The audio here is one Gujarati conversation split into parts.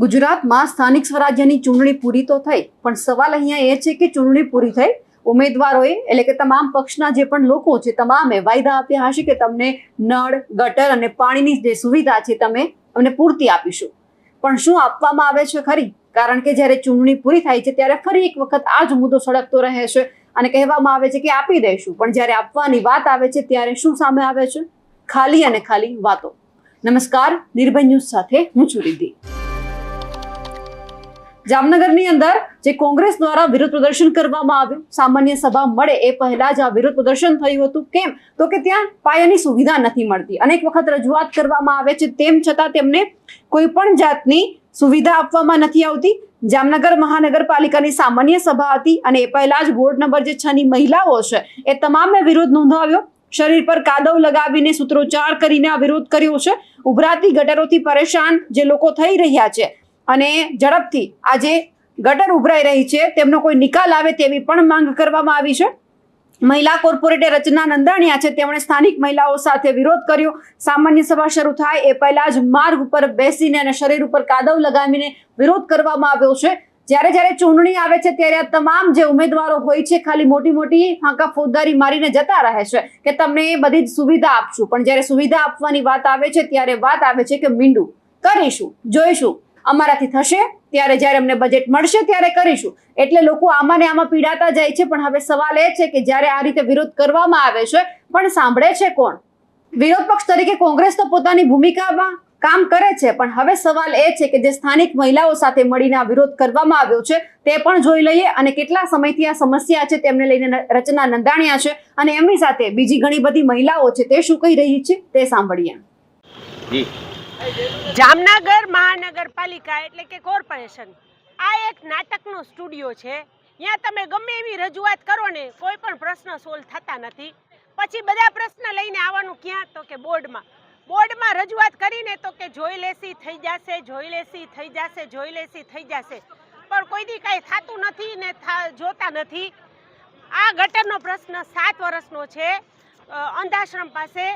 ગુજરાતમાં સ્થાનિક સ્વરાજ્યની ચૂંટણી પૂરી તો થઈ, પણ સવાલ અહીંયા એ છે કે ચૂંટણી પૂરી થઈ, ઉમેદવારોએ એટલે કે તમામ પક્ષના જે પણ લોકો છે તમામે વાયદા આપ્યા હશે કે તમને નળ, ગટર અને પાણીની જે સુવિધા છે તમે અમને પૂરતી આપીશું, પણ શું આપવામાં આવે છે ખરી? કારણ કે જ્યારે ચૂંટણી પૂરી થાય છે ત્યારે ફરી એક વખત આ જ મુદ્દો સળગતો રહે છે અને કહેવામાં આવે છે કે આપી દઈશું, પણ જ્યારે આપવાની વાત આવે છે ત્યારે શું સામે આવે છે? ખાલી અને ખાલી વાતો. નમસ્કાર, નિર્ભય ન્યૂઝ સાથે હું છું રિદ્ધિ. જામનગરની અંદર જે કોંગ્રેસ દ્વારા વિરોધ પ્રદર્શન કરવામાં આવ્યું, સામાન્ય સભા મળે એ પહેલા જ આ વિરોધ પ્રદર્શન થયું હતું. કેમ? તો કે ત્યાં પાયાની સુવિધા નથી મળતી. અનેક વખત રજૂઆત કરવામાં આવે છે, તેમ છતાં તેમને કોઈ પણ જાતની સુવિધા આપવામાં નથી આવતી. જામનગર મહાનગરપાલિકાની સામાન્ય સભા હતી અને એ પહેલા જ વોર્ડ નંબર જે 6 ની મહિલાઓ છે એ તમામે વિરોધ નોંધાવ્યો. શરીર પર કાદવ લગાવીને સૂત્રોચ્ચાર કરીને આ વિરોધ કર્યો છે. ઉભરાતી ગટરોથી પરેશાન જે લોકો થઈ રહ્યા છે અને ઝડપથી આજે ગટર ઉભરાઈ રહી છે તેમનો કોઈ નિકાલ આવે તેવી પણ માંગ કરવામાં આવી છે. મહિલા કોર્પોરેટર રચના નંદાણીયા છે, તેમણે સ્થાનિક મહિલાઓ સાથે વિરોધ કર્યો. સામાન્ય સભા શરૂ થાય એ પહેલા જ માર્ગ ઉપર બેસીને અને શરીર ઉપર કાદવ લગાવીને વિરોધ કરવામાં આવ્યો છે. જ્યારે ચૂંટણી આવે છે ત્યારે આ તમામ જે ઉમેદવારો હોય છે ખાલી મોટી ફાંકા ફોજદારી મારીને જતા રહે છે કે તમને બધી જ સુવિધા આપશું, પણ જ્યારે સુવિધા આપવાની વાત આવે છે ત્યારે વાત આવે છે કે મીંડું કરીશું, જોઈશું, અમારાથી થશે ત્યારે જ્યારે અમને બજેટ મળશે ત્યારે કરીશું. એટલે લોકો આમાં ને આમાં પીડાતા જાય છે. પણ હવે સવાલ એ છે કે જ્યારે આ રીતે વિરોધ કરવામાં આવે છે પણ સાંભળે છે કોણ? વિરોધ પક્ષ તરીકે કોંગ્રેસ તો પોતાની ભૂમિકામાં કામ કરે છે, પણ હવે સવાલ એ છે કે જે સ્થાનિક મહિલાઓ સાથે મળીને આ વિરોધ કરવામાં આવ્યો છે તે પણ જોઈ લઈએ અને કેટલા સમયથી આ સમસ્યા છે તેમને લઈને રચના નંદાણીયા છે અને એમની સાથે બીજી ઘણી બધી મહિલાઓ છે તે શું કહી રહી છે તે સાંભળીએ. જામનગર મહાનગરપાલિકા એટલે કે કોર્પોરેશન આ એક નાટકનો સ્ટુડિયો છે. ત્યાં તમે ગમે એવી રજૂઆત કરો ને કોઈ પણ પ્રશ્ન સોલ્વ થતા નથી. પછી બધા પ્રશ્ન લઈને આવવાનું ક્યાં? તો કે બોર્ડમાં રજૂઆત કરીને તો કે જોઈ લેસી થઈ જશે, જોઈ લેસી થઈ જશે, જોઈ લેસી થઈ જશે, પણ કોઈ દી કાંઈ થતું નથી ને જોતા નથી. આ ગટરનો પ્રશ્ન 7 વર્ષનો છે. અંધાશ્રમ પાસે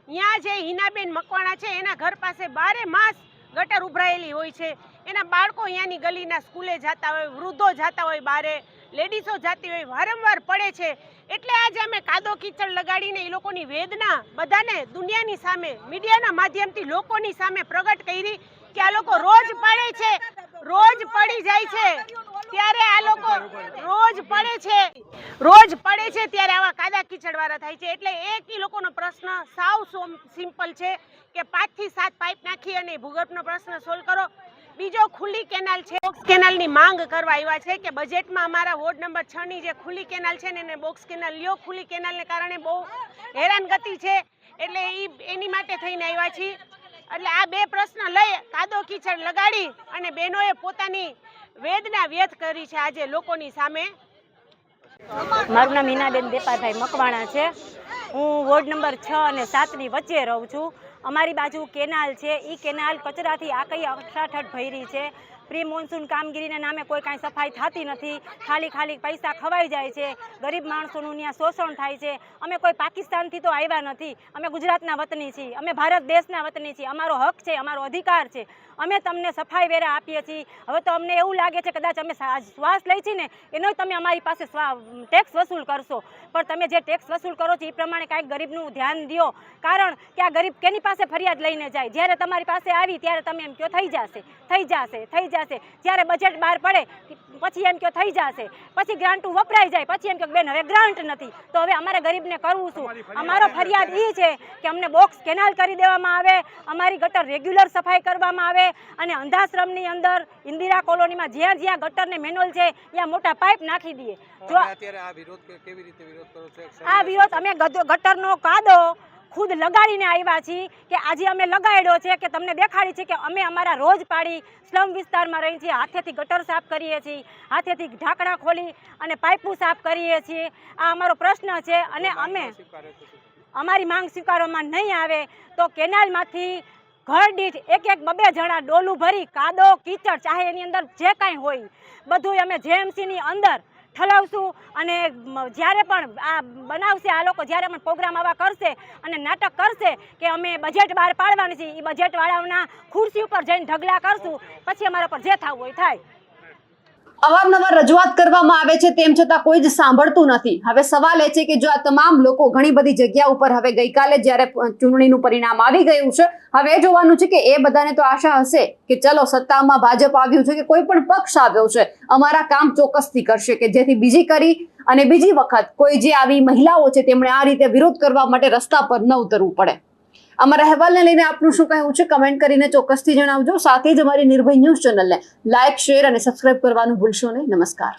ત્યાં જે હિનાબેન મકવાણા છે એના ઘર પાસે 12 માસ ગટર ઉભરાયેલી હોય છે. એના બાળકો અહીંયાની ગલીના સ્કૂલે જતા હોય, વૃદ્ધો જતા હોય, બારે લેડીઝો જતી હોય, વારંવાર પડે છે. એટલે આજે અમે કાદો કીચડ લગાડીને એ લોકોની વેદના બધાને દુનિયાની સામે મીડિયાના માધ્યમથી લોકોની સામે પ્રગટ કરી કે આ લોકો રોજ પડે છે, રોજ પડી જાય છે, ત્યારે આ લોકો રોજ પડે છે ત્યારે આવા કાદા કીચડ વાળા થાય છે. એટલે એક ઈ લોકોનો પ્રશ્ન સાવ સિમ્પલ છે કે 5 થી 7 પાઇપ નાખી અને ભૂગર્ભનો પ્રશ્ન સોલ્વ કરો. બીજો ખુલ્લી કેનાલ છે, બોક્સ કેનાલની માંગ કરવા આવ્યા છે કે બજેટમાં અમારા વોર્ડ નંબર 6 ની જે ખુલ્લી કેનાલ છે ને એને બોક્સ કેનાલ લ્યો. ખુલ્લી કેનાલને કારણે બહુ હેરાનગતિ છે એટલે એની માટે થઈને આવ્યા છીએ. એટલે આ 2 પ્રશ્ન લઈ કાદો કીચડ લગાડી અને બહેનોએ પોતાની વેદના વ્યક્ત કરી છે આજે લોકોની સામે. મારું નામ હિનાબેન દેપાભાઈ મકવાણા છે. હું વોર્ડ નંબર 6 અને 7 ની વચ્ચે રહું છું. અમારી બાજુ કેનાલ છે, એ કેનાલ કચરાથી આખી અઠાઠ ભરી છે. પ્રી મોન્સૂન કામગીરીના નામે કોઈ કાંઈ સફાઈ થતી નથી. ખાલી પૈસા ખવાઈ જાય છે. ગરીબ માણસોનું ત્યાં શોષણ થાય છે. અમે કોઈ પાકિસ્તાનથી તો આવ્યા નથી, અમે ગુજરાતના વતની છીએ, અમે ભારત દેશના વતની છીએ. અમારો હક છે, અમારો અધિકાર છે. અમે તમને સફાઈ વેરા આપીએ છીએ. હવે તો અમને એવું લાગે છે કદાચ અમે શ્વાસ લઈ છીએ ને એનો તમે અમારી પાસે ટેક્સ વસૂલ કરશો, પણ તમે જે ટેક્સ વસૂલ કરો છો એ પ્રમાણે કાંઈક ગરીબનું ધ્યાન દો. કારણ કે આ ગરીબ કેની પાસે ફરિયાદ લઈને જાય? જ્યારે તમારી પાસે આવી ત્યારે તમે એમ કહો થઈ જશે. જ્યારે બજેટ બહાર પડે પછી એમ કહો થઈ જશે. પછી ગ્રાન્ટો વપરાઈ જાય પછી એમ કહો બેન હવે ગ્રાન્ટ નથી. તો હવે અમારે ગરીબને કરવું શું? અમારો ફરિયાદ એ છે કે અમને બોક્સ કેનાલ કરી દેવામાં આવે, અમારી ગટર રેગ્યુલર સફાઈ કરવામાં આવે અને અંધાશ્રમની અંદર ઇન્દિરા કોલોનીમાં જ્યાં ગટરને મેન્યુઅલ છે ત્યાં મોટા પાઇપ નાખી દઈએ. જો આ વિરોધ અમે ગટરનો કાદો ખુદ લગાડીને આવ્યા છીએ કે આજે અમે લગાડ્યો છે કે તમને દેખાડી છે કે અમે અમારા રોજ પાડી સ્લમ વિસ્તારમાં રહી છીએ. હાથેથી ગટર સાફ કરીએ છીએ, હાથેથી ઢાંકણા ખોલી અને પાઇપો સાફ કરીએ છીએ. આ અમારો પ્રશ્ન છે અને અમે અમારી માંગ સ્વીકારવામાં નહીં આવે તો કેનાલમાંથી ઘર દીઠ 1-2 જણા ડોલું ભરી કાદો કીચડ ચાહે એની અંદર જે કાંઈ હોય બધું અમે જેએમસીની અંદર ઠલાવશું અને જ્યારે પણ આ બનાવશે આ લોકો જ્યારે પણ પ્રોગ્રામ આવા કરશે અને નાટક કરશે કે અમે બજેટ બહાર પાડવાની છે એ બજેટવાળાઓના ખુરશી ઉપર જઈને ઢગલા કરશું, પછી અમારા પર જે થવું હોય થાય. અવારનવાર રજૂઆત કરવામાં આવે છે તેમ છતાં કોઈ જ સાંભળતું નથી. હવે સવાલ એ છે કે જો આ તમામ લોકો ઘણી બધી જગ્યા ઉપર હવે ગઈકાલે જ્યારે ચૂંટણીનું પરિણામ આવી ગયું છે, હવે એ જોવાનું છે કે એ બધાને તો આશા હશે કે ચલો સત્તામાં ભાજપ આવ્યું છે કે કોઈ પણ પક્ષ આવ્યો છે, અમારા કામ ચોક્કસથી કરશે કે જેથી બીજી વખત કોઈ જે આવી મહિલાઓ છે તેમણે આ રીતે વિરોધ કરવા માટે રસ્તા પર ન ઉતરવું પડે. અમારા અહેવાલને લઈને આપનું શું કહેવું છે કમેન્ટ કરીને ચોક્કસથી જણાવજો. સાથે જ અમારી નિર્ભય ન્યૂઝ ચેનલને લાઇક, શેર અને સબસ્ક્રાઇબ કરવાનું ભૂલશો નહીં. નમસ્કાર.